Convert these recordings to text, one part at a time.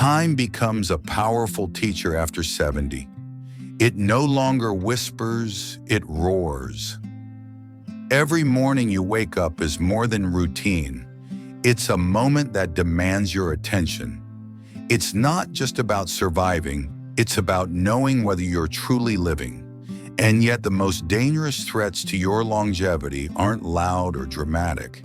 Time becomes a powerful teacher after 70. It no longer whispers, it roars. Every morning you wake up is more than routine. It's a moment that demands your attention. It's not just about surviving, it's about knowing whether you're truly living. And yet the most dangerous threats to your longevity aren't loud or dramatic.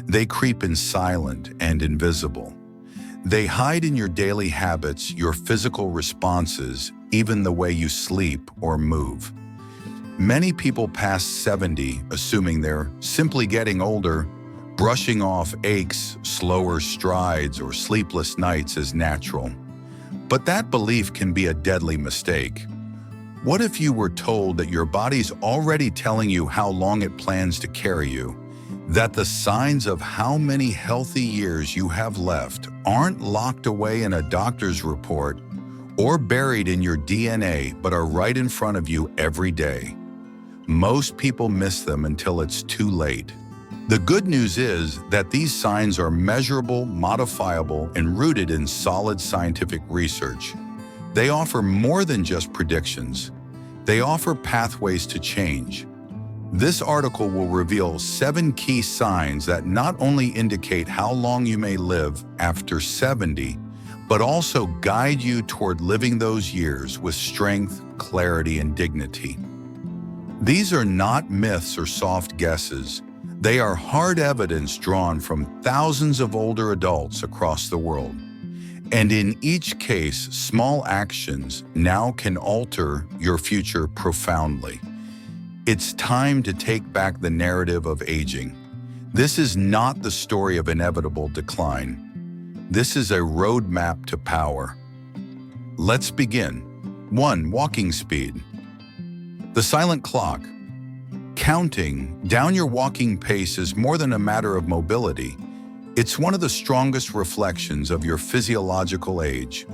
They creep in silent and invisible. They hide in your daily habits, your physical responses, even the way you sleep or move. Many people past 70, assuming they're simply getting older, brushing off aches, slower strides, or sleepless nights as natural. But that belief can be a deadly mistake. What if you were told that your body's already telling you how long it plans to carry you? That the signs of how many healthy years you have left aren't locked away in a doctor's report or buried in your DNA, but are right in front of you every day. Most people miss them until it's too late. The good news is that these signs are measurable, modifiable, and rooted in solid scientific research. They offer more than just predictions. They offer pathways to change. This article will reveal 7 key signs that not only indicate how long you may live after 70, but also guide you toward living those years with strength, clarity, and dignity. These are not myths or soft guesses. They are hard evidence drawn from thousands of older adults across the world. And in each case, small actions now can alter your future profoundly. It's time to take back the narrative of aging. This is not the story of inevitable decline. This is a roadmap to power. Let's begin. 1. Walking speed. The silent clock. Counting down your walking pace is more than a matter of mobility. It's one of the strongest reflections of your physiological age.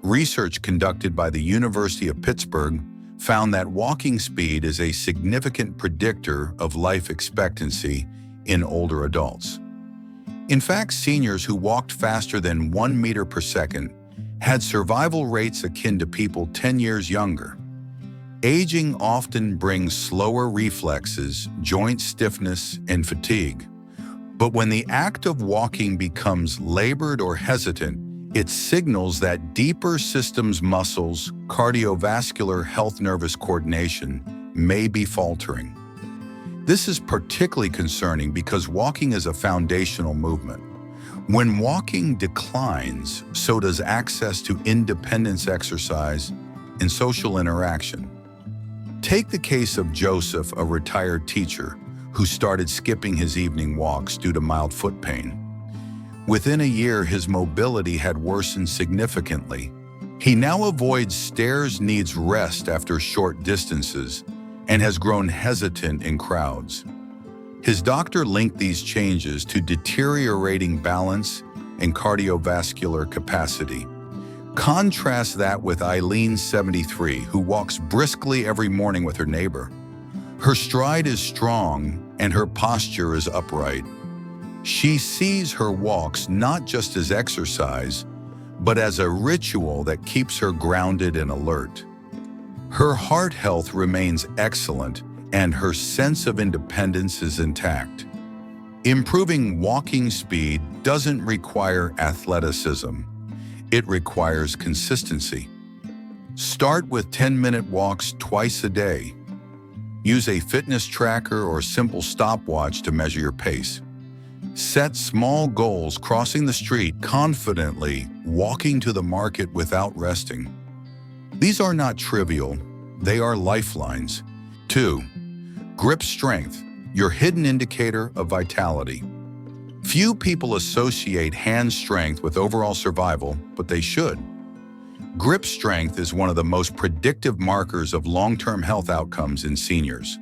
Research conducted by the University of Pittsburgh found that walking speed is a significant predictor of life expectancy in older adults. In fact, seniors who walked faster than 1 meter per second had survival rates akin to people 10 years younger. Aging often brings slower reflexes, joint stiffness, and fatigue. But when the act of walking becomes labored or hesitant, it signals that deeper systems muscles, cardiovascular health, nervous coordination may be faltering. This is particularly concerning because walking is a foundational movement. When walking declines, so does access to independence exercise and social interaction. Take the case of Joseph, a retired teacher, who started skipping his evening walks due to mild foot pain. Within a year, his mobility had worsened significantly. He now avoids stairs, needs rest after short distances, and has grown hesitant in crowds. His doctor linked these changes to deteriorating balance and cardiovascular capacity. Contrast that with Eileen, 73, who walks briskly every morning with her neighbor. Her stride is strong and her posture is upright. She sees her walks not just as exercise, but as a ritual that keeps her grounded and alert. Her heart health remains excellent and her sense of independence is intact. Improving walking speed doesn't require athleticism. It requires consistency. Start with 10-minute walks twice a day. Use a fitness tracker or simple stopwatch to measure your pace. Set small goals, crossing the street confidently, walking to the market without resting. These are not trivial, they are lifelines. 2. Grip strength, your hidden indicator of vitality. Few people associate hand strength with overall survival, but they should. Grip strength is one of the most predictive markers of long-term health outcomes in seniors.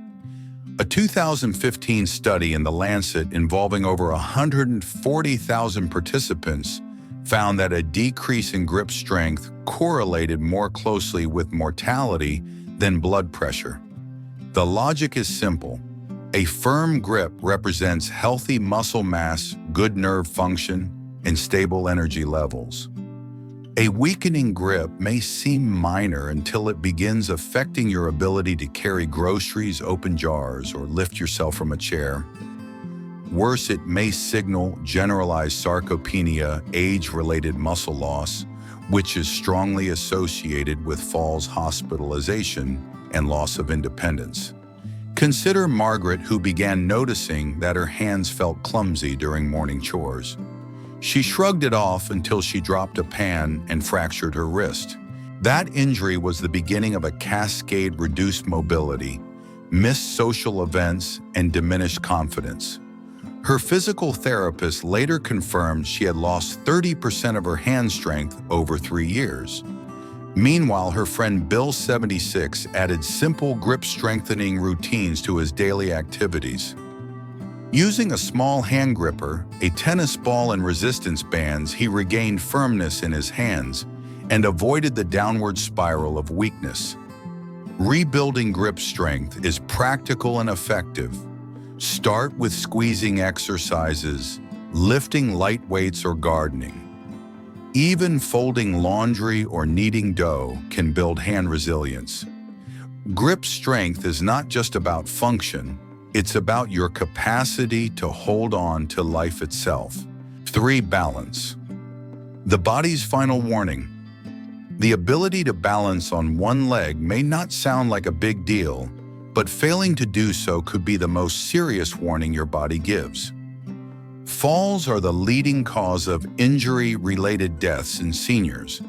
A 2015 study in The Lancet involving over 140,000 participants found that a decrease in grip strength correlated more closely with mortality than blood pressure. The logic is simple. A firm grip represents healthy muscle mass, good nerve function, and stable energy levels. A weakening grip may seem minor until it begins affecting your ability to carry groceries, open jars, or lift yourself from a chair. Worse, it may signal generalized sarcopenia, age-related muscle loss, which is strongly associated with falls, hospitalization, and loss of independence. Consider Margaret, who began noticing that her hands felt clumsy during morning chores. She shrugged it off until she dropped a pan and fractured her wrist. That injury was the beginning of a cascade: reduced mobility, missed social events, and diminished confidence. Her physical therapist later confirmed she had lost 30% of her hand strength over 3 years. Meanwhile, her friend Bill, 76, added simple grip-strengthening routines to his daily activities. Using a small hand gripper, a tennis ball, and resistance bands, he regained firmness in his hands and avoided the downward spiral of weakness. Rebuilding grip strength is practical and effective. Start with squeezing exercises, lifting light weights, or gardening. Even folding laundry or kneading dough can build hand resilience. Grip strength is not just about function, it's about your capacity to hold on to life itself. 3. Balance. The body's final warning. The ability to balance on one leg may not sound like a big deal, but failing to do so could be the most serious warning your body gives. Falls are the leading cause of injury-related deaths in seniors.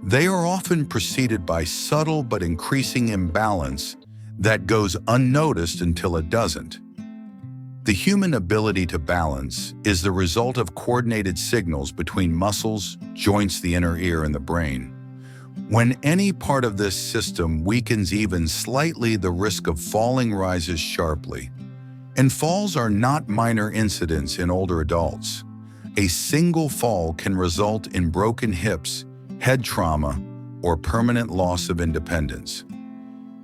They are often preceded by subtle but increasing imbalance that goes unnoticed until it doesn't. The human ability to balance is the result of coordinated signals between muscles, joints, the inner ear, and the brain. When any part of this system weakens even slightly, the risk of falling rises sharply. And falls are not minor incidents in older adults. A single fall can result in broken hips, head trauma, or permanent loss of independence.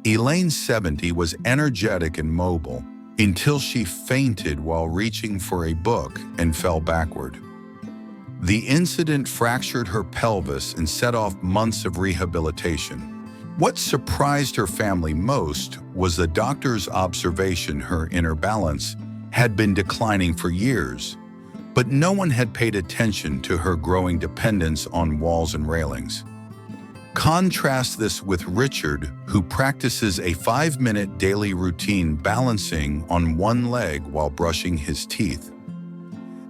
Elaine, 70, was energetic and mobile until she fainted while reaching for a book and fell backward. The incident fractured her pelvis and set off months of rehabilitation. What surprised her family most was the doctor's observation her inner balance had been declining for years, but no one had paid attention to her growing dependence on walls and railings. Contrast this with Richard, who practices a 5-minute daily routine balancing on one leg while brushing his teeth.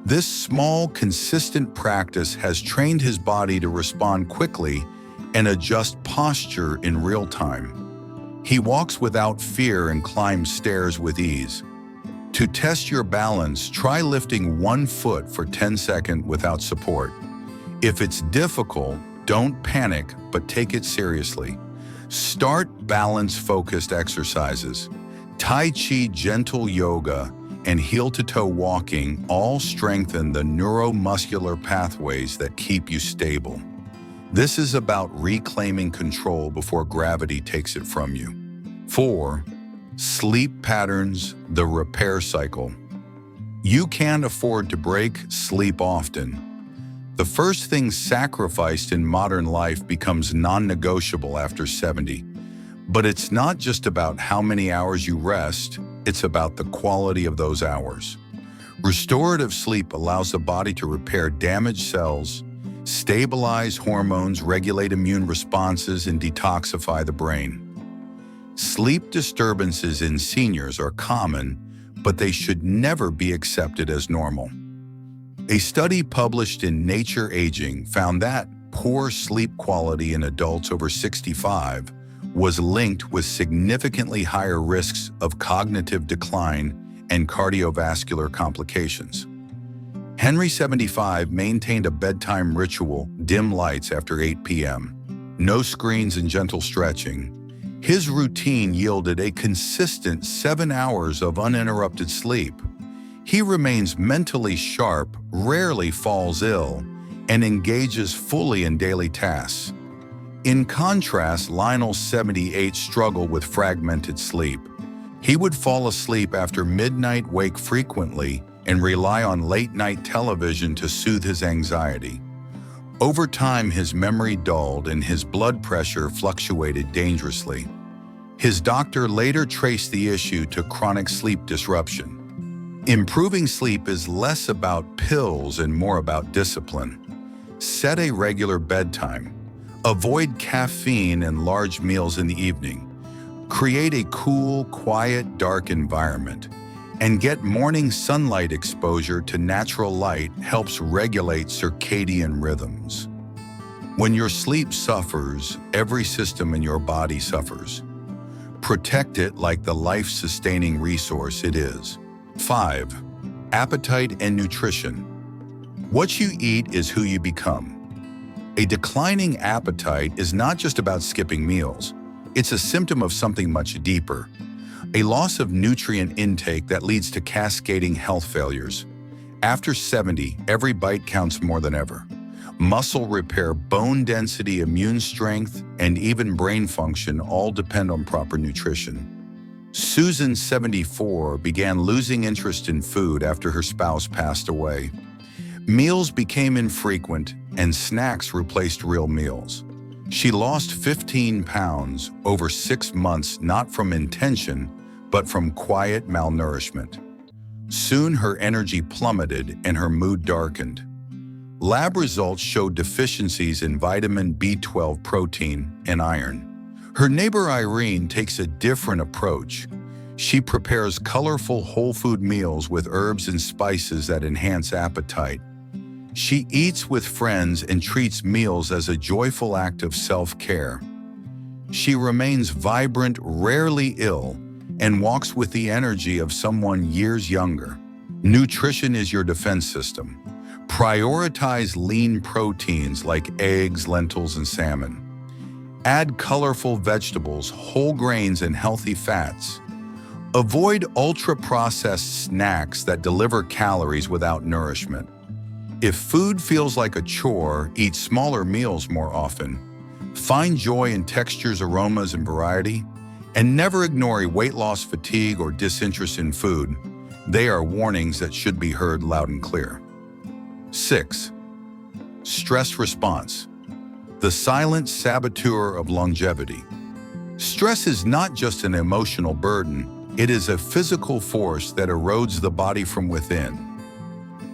This small, consistent practice has trained his body to respond quickly and adjust posture in real time. He walks without fear and climbs stairs with ease. To test your balance, try lifting one foot for 10 seconds without support. If it's difficult, don't panic, but take it seriously. Start balance-focused exercises. Tai Chi, gentle yoga, and heel-to-toe walking all strengthen the neuromuscular pathways that keep you stable. This is about reclaiming control before gravity takes it from you. 4. Sleep patterns, the repair cycle. You can't afford to break sleep often. The first thing sacrificed in modern life becomes non-negotiable after 70. But it's not just about how many hours you rest, it's about the quality of those hours. Restorative sleep allows the body to repair damaged cells, stabilize hormones, regulate immune responses, and detoxify the brain. Sleep disturbances in seniors are common, but they should never be accepted as normal. A study published in Nature Aging found that poor sleep quality in adults over 65 was linked with significantly higher risks of cognitive decline and cardiovascular complications. Henry, 75, maintained a bedtime ritual: dim lights after 8 p.m., no screens, and gentle stretching. His routine yielded a consistent 7 hours of uninterrupted sleep. He remains mentally sharp, rarely falls ill, and engages fully in daily tasks. In contrast, Lionel, 78, struggled with fragmented sleep. He would fall asleep after midnight, wake frequently, and rely on late-night television to soothe his anxiety. Over time, his memory dulled and his blood pressure fluctuated dangerously. His doctor later traced the issue to chronic sleep disruption. Improving sleep is less about pills and more about discipline. Set a regular bedtime. Avoid caffeine and large meals in the evening. Create a cool, quiet, dark environment. And get morning sunlight exposure to natural light helps regulate circadian rhythms. When your sleep suffers, every system in your body suffers. Protect it like the life-sustaining resource it is. 5. Appetite and nutrition. What you eat is who you become. A declining appetite is not just about skipping meals. It's a symptom of something much deeper. A loss of nutrient intake that leads to cascading health failures. After 70, every bite counts more than ever. Muscle repair, bone density, immune strength, and even brain function all depend on proper nutrition. Susan, 74, began losing interest in food after her spouse passed away. Meals became infrequent, and snacks replaced real meals. She lost 15 pounds over 6 months, not from intention, but from quiet malnourishment. Soon her energy plummeted and her mood darkened. Lab results showed deficiencies in vitamin B12, protein, and iron. Her neighbor Irene takes a different approach. She prepares colorful whole food meals with herbs and spices that enhance appetite. She eats with friends and treats meals as a joyful act of self-care. She remains vibrant, rarely ill, and walks with the energy of someone years younger. Nutrition is your defense system. Prioritize lean proteins like eggs, lentils, and salmon. Add colorful vegetables, whole grains, and healthy fats. Avoid ultra-processed snacks that deliver calories without nourishment. If food feels like a chore, eat smaller meals more often. Find joy in textures, aromas, and variety. And never ignore weight loss, fatigue, or disinterest in food. They are warnings that should be heard loud and clear. 6. Stress response. The silent saboteur of longevity. Stress is not just an emotional burden, it is a physical force that erodes the body from within.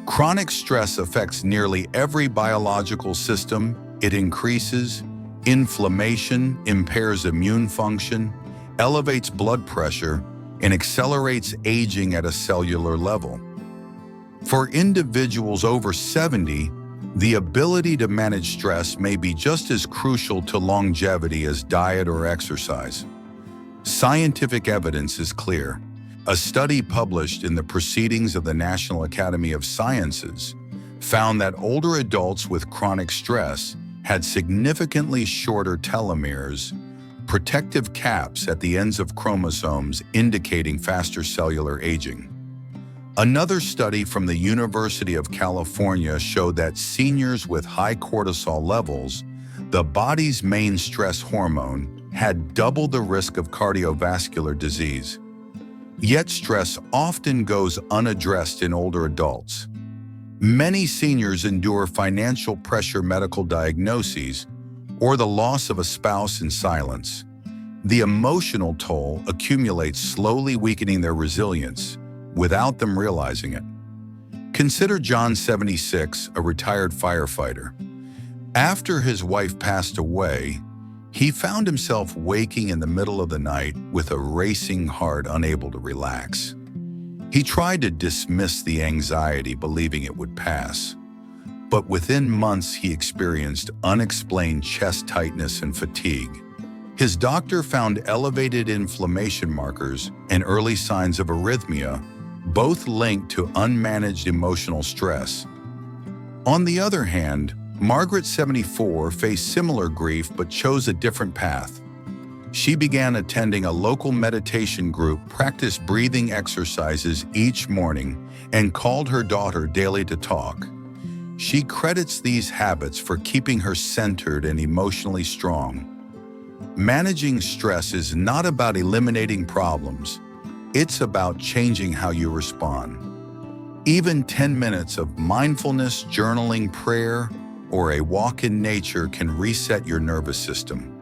Chronic stress affects nearly every biological system. It increases inflammation, impairs immune function, elevates blood pressure, and accelerates aging at a cellular level. For individuals over 70, the ability to manage stress may be just as crucial to longevity as diet or exercise. Scientific evidence is clear. A study published in the Proceedings of the National Academy of Sciences found that older adults with chronic stress had significantly shorter telomeres, protective caps at the ends of chromosomes indicating faster cellular aging. Another study from the University of California showed that seniors with high cortisol levels, the body's main stress hormone, had double the risk of cardiovascular disease. Yet stress often goes unaddressed in older adults. Many seniors endure financial pressure, medical diagnoses, or the loss of a spouse in silence. The emotional toll accumulates, slowly weakening their resilience without them realizing it. Consider John, 76, a retired firefighter. After his wife passed away, he found himself waking in the middle of the night with a racing heart, unable to relax. He tried to dismiss the anxiety, believing it would pass. But within months, he experienced unexplained chest tightness and fatigue. His doctor found elevated inflammation markers and early signs of arrhythmia, both linked to unmanaged emotional stress. On the other hand, Margaret, 74, faced similar grief but chose a different path. She began attending a local meditation group, practiced breathing exercises each morning, and called her daughter daily to talk. She credits these habits for keeping her centered and emotionally strong. Managing stress is not about eliminating problems. It's about changing how you respond. Even 10 minutes of mindfulness, journaling, prayer, or a walk in nature can reset your nervous system.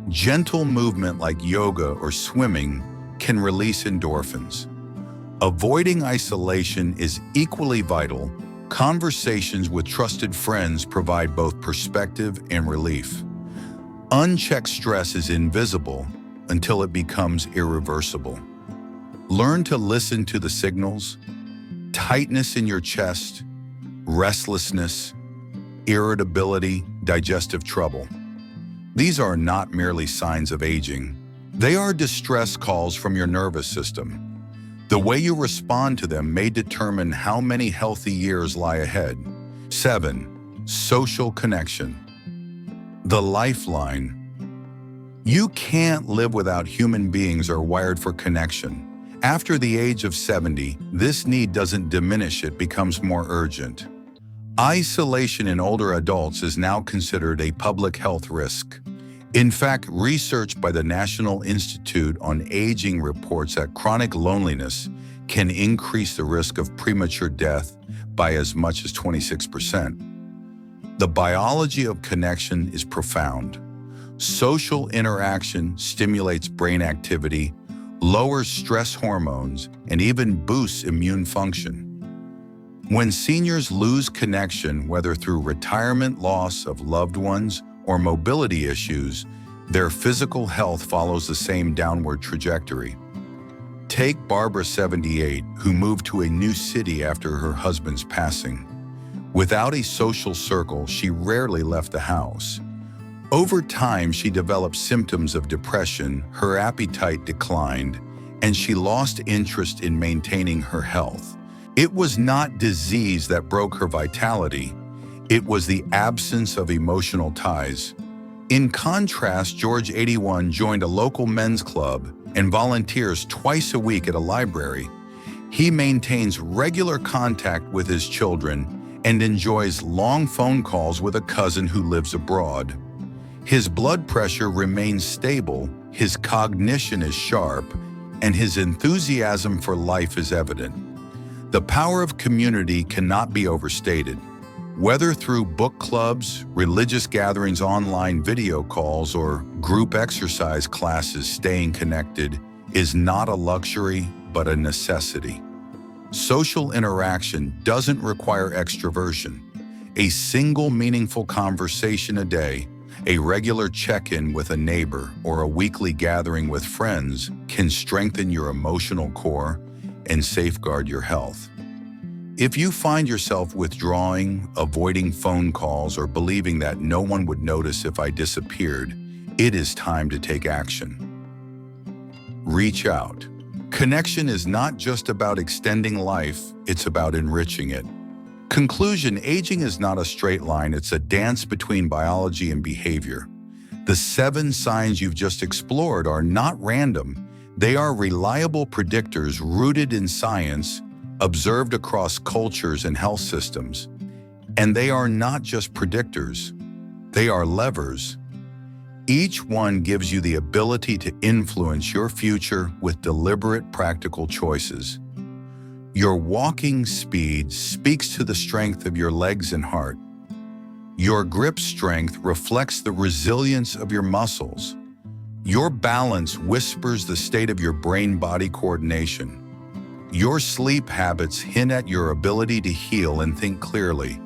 Gentle movement like yoga or swimming can release endorphins. Avoiding isolation is equally vital. Conversations with trusted friends provide both perspective and relief. Unchecked stress is invisible until it becomes irreversible. Learn to listen to the signals: tightness in your chest, restlessness, irritability, digestive trouble. These are not merely signs of aging. They are distress calls from your nervous system. The way you respond to them may determine how many healthy years lie ahead. 7. Social connection. The lifeline. You can't live without human beings are wired for connection. After the age of 70, this need doesn't diminish, it becomes more urgent. Isolation in older adults is now considered a public health risk. In fact, research by the National Institute on Aging reports that chronic loneliness can increase the risk of premature death by as much as 26%. The biology of connection is profound. Social interaction stimulates brain activity, lowers stress hormones, and even boosts immune function. When seniors lose connection, whether through retirement, loss of loved ones, or mobility issues, their physical health follows the same downward trajectory. Take Barbara, 78, who moved to a new city after her husband's passing. Without a social circle, she rarely left the house. Over time, she developed symptoms of depression, her appetite declined, and she lost interest in maintaining her health. It was not disease that broke her vitality. It was the absence of emotional ties. In contrast, George, 81, joined a local men's club and volunteers twice a week at a library. He maintains regular contact with his children and enjoys long phone calls with a cousin who lives abroad. His blood pressure remains stable, his cognition is sharp, and his enthusiasm for life is evident. The power of community cannot be overstated. Whether through book clubs, religious gatherings, online video calls, or group exercise classes, staying connected is not a luxury, but a necessity. Social interaction doesn't require extroversion. A single meaningful conversation a day, a regular check-in with a neighbor, or a weekly gathering with friends can strengthen your emotional core and safeguard your health. If you find yourself withdrawing, avoiding phone calls, or believing that no one would notice if I disappeared, it is time to take action. Reach out. Connection is not just about extending life, it's about enriching it. Conclusion: aging is not a straight line, it's a dance between biology and behavior. The 7 signs you've just explored are not random. They are reliable predictors rooted in science, observed across cultures and health systems. And they are not just predictors, they are levers. Each one gives you the ability to influence your future with deliberate, practical choices. Your walking speed speaks to the strength of your legs and heart. Your grip strength reflects the resilience of your muscles. Your balance whispers the state of your brain-body coordination. Your sleep habits hint at your ability to heal and think clearly.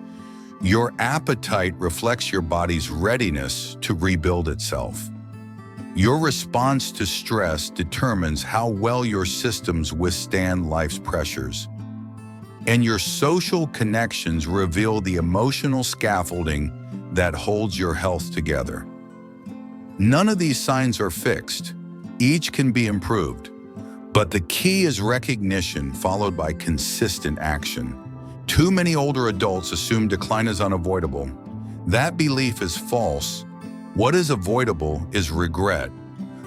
Your appetite reflects your body's readiness to rebuild itself. Your response to stress determines how well your systems withstand life's pressures. And your social connections reveal the emotional scaffolding that holds your health together. None of these signs are fixed. Each can be improved. But the key is recognition followed by consistent action. Too many older adults assume decline is unavoidable. That belief is false. What is avoidable is regret.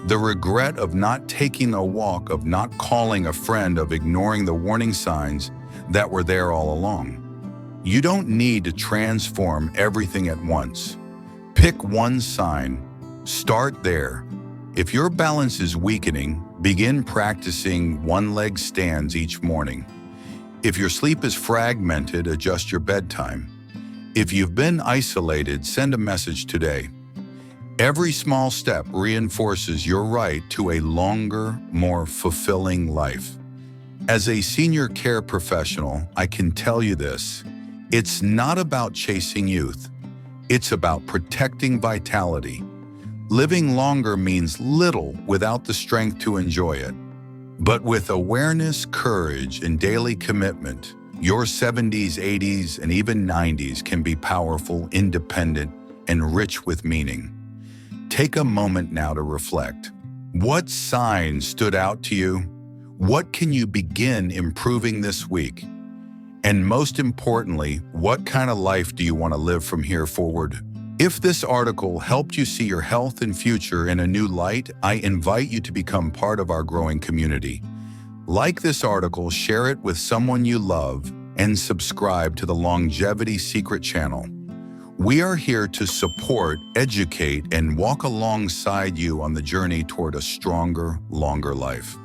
The regret of not taking a walk, of not calling a friend, of ignoring the warning signs that were there all along. You don't need to transform everything at once. Pick one sign. Start there. If your balance is weakening, begin practicing one-leg stands each morning. If your sleep is fragmented, adjust your bedtime. If you've been isolated, send a message today. Every small step reinforces your right to a longer, more fulfilling life. As a senior care professional, I can tell you this: it's not about chasing youth. It's about protecting vitality. Living longer means little without the strength to enjoy it. But with awareness, courage, and daily commitment, your 70s, 80s, and even 90s can be powerful, independent, and rich with meaning. Take a moment now to reflect. What signs stood out to you? What can you begin improving this week? And most importantly, what kind of life do you want to live from here forward? If this article helped you see your health and future in a new light, I invite you to become part of our growing community. Like this article, share it with someone you love, and subscribe to the Longevity Secret channel. We are here to support, educate, and walk alongside you on the journey toward a stronger, longer life.